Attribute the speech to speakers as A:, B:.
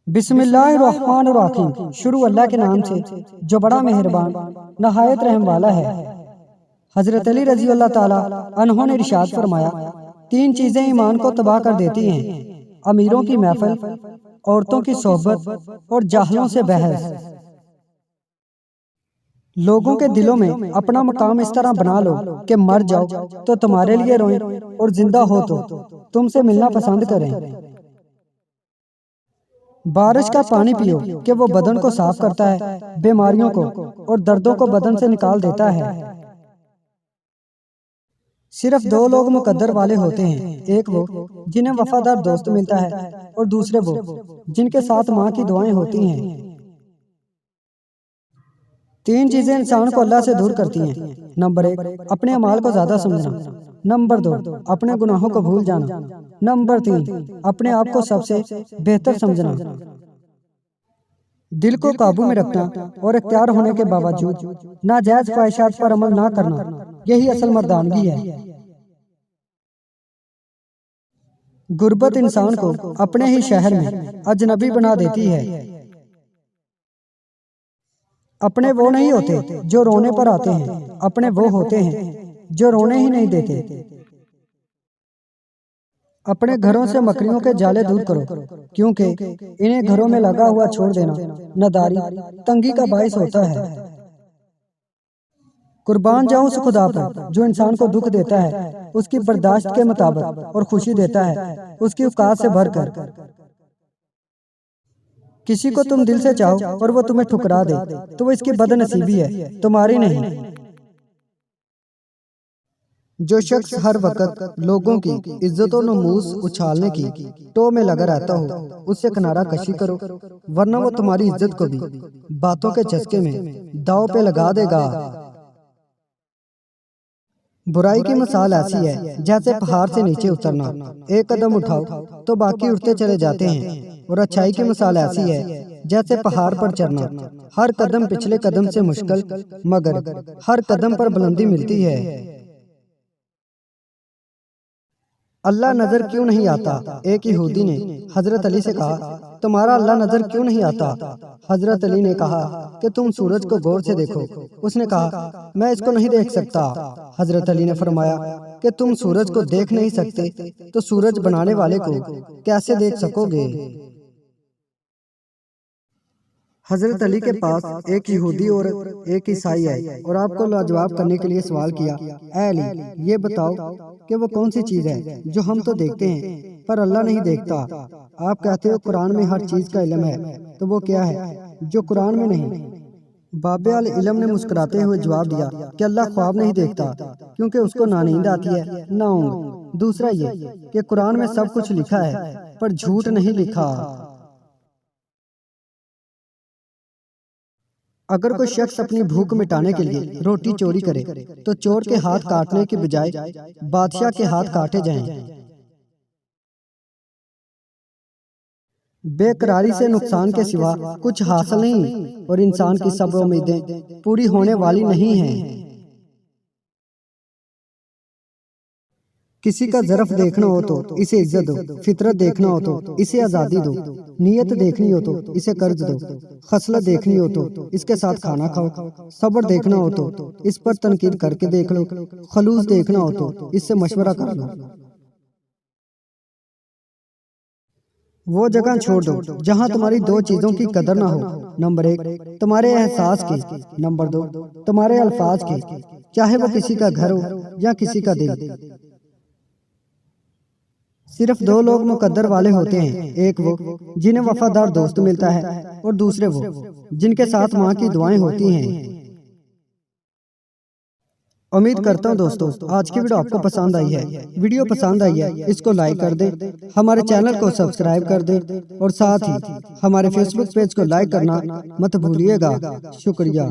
A: बिस्मिल्लाहिर्रहमानिर्रहीम। शुरू अल्लाह के नाम से जो बड़ा मेहरबान नहायत रहम वाला है। हजरत अली रजी अल्लाह ताला अन्हों ने इरशाद फरमाया, तीन चीजें ईमान को तबाह कर देती हैं, अमीरों की महफिल, औरतों की सोहबत और जाहलों से बहस। लोगों के दिलों में अपना मकाम इस तरह बना लो कि मर जाओ तो तुम्हारे लिए रोएं और जिंदा हो तो तुमसे मिलना पसंद करें। बारिश का पानी पियो कि वो बदन को साफ करता है, बीमारियों को और दर्दों को बदन से निकाल देता है। सिर्फ दो लोग मुकद्दर वाले होते हैं, एक वो जिन्हें वफादार दोस्त मिलता है और दूसरे वो जिनके साथ माँ की दुआएं होती हैं। तीन चीजें इंसान को अल्लाह से दूर करती हैं। नंबर 1, अपने अमाल को ज्यादा समझना। नंबर 2, अपने गुनाहों को भूल जाना। नंबर 3, अपने आप को सबसे बेहतर समझना। दिल को काबू में रखना और इख्तियार होने के बावजूद नाजायज ख्वाहिशात पर अमल ना करना, यही असल मर्दानगी है। गुर्बत इंसान को अपने ही शहर में अजनबी बना देती है। अपने वो नहीं होते जो रोने पर आते हैं, अपने वो होते हैं जो रोने ही नहीं देते। अपने घरों से मकड़ियों के जाले दूर करो, क्योंकि इन्हें घरों में लगा हुआ छोड़ देना नदारी तंगी का बाइस होता है। कुर्बान जाऊं उस खुदा पर जो इंसान को दुख देता है उसकी बर्दाश्त के मुताबिक और खुशी देता है उसकी औकात से भरकर। किसी को तुम दिल से चाहो और वो तुम्हें ठुकरा दे तो वो इसकी बदनसीबी है, तुम्हारी नहीं। जो शख्स हर वक्त लोगों की इज्जत और नमूस उछालने की टो में लगा रहता हो, उससे किनारा कशी करो, वरना वो तुम्हारी इज्जत को भी बातों के चस्के में दाव पे लगा देगा। बुराई की मिसाल ऐसी है जैसे पहाड़ से नीचे उतरना, एक कदम उठाओ तो बाकी उठते चले जाते हैं। और अच्छाई की मिसाल ऐसी है जैसे पहाड़ पर चढ़ना, हर कदम पिछले कदम से मुश्किल मगर हर कदम पर बुलंदी मिलती है। अल्लाह नजर क्यों नहीं आता? एक यहूदी ने हजरत अली से कहा, तुम्हारा अल्लाह नजर क्यों नहीं आता? हजरत अली ने कहा कि तुम सूरज को गौर से देखो। उसने कहा, मैं इसको नहीं देख सकता। हजरत अली ने फरमाया कि तुम सूरज को देख नहीं सकते तो सूरज बनाने वाले को कैसे देख सकोगे? हजरत अली के पास एक यहूदी और एक ईसाई आए और आपको लाजवाब करने के लिए सवाल किया, ऐ अली, ये बताओ कि वो कौन सी चीज है जो हम तो देखते हैं पर अल्लाह नहीं देखता। आप कहते हो कुरान में हर चीज का इल्म है, तो वो क्या है जो कुरान में नहीं? बाबे अल इल्म ने मुस्कुराते हुए जवाब दिया कि अल्लाह ख्वाब नहीं देखता, क्योंकि उसको ना नींद आती है ना ऊँघ। दूसरा ये कि कुरान में सब कुछ लिखा है पर झूठ नहीं लिखा। अगर कोई शख्स अपनी भूख मिटाने के लिए रोटी चोरी करे तो चोर के हाथ काटने के बजाय बादशाह के हाथ काटे जाएं। बेकरारी से नुकसान के सिवा कुछ हासिल नहीं और इंसान की सब उम्मीदें पूरी होने वाली नहीं हैं। किसी का ज़रफ देखना हो तो इसे इज्जत दो, फितरत देखना हो तो इसे आज़ादी दो, नीयत देखनी हो तो इसे कर्ज दो, खसलत देखनी हो तो इसके साथ खाना खाओ, सब्र देखना हो तो इस पर तनकीद करके देख लो, खलूस देखना हो तो इससे मशवरा कर लो। वो जगह छोड़ दो जहां तुम्हारी दो चीजों की कदर ना हो। नंबर 1, तुम्हारे एहसास की। नंबर 2, तुम्हारे अल्फाज की, चाहे वो किसी का घर हो या किसी का दिल। सिर्फ दो लोग मुकद्दर वाले होते हैं, एक वो जिन्हें वफादार दोस्त मिलता है और दूसरे वो जिनके साथ माँ की दुआएं होती हैं। उम्मीद करता हूँ दोस्तों आज की वीडियो आपको पसंद आई है। वीडियो पसंद आई है इसको लाइक कर दें, हमारे चैनल को सब्सक्राइब कर दें और साथ ही हमारे फेसबुक पेज को लाइक करना मत भूलिएगा। शुक्रिया।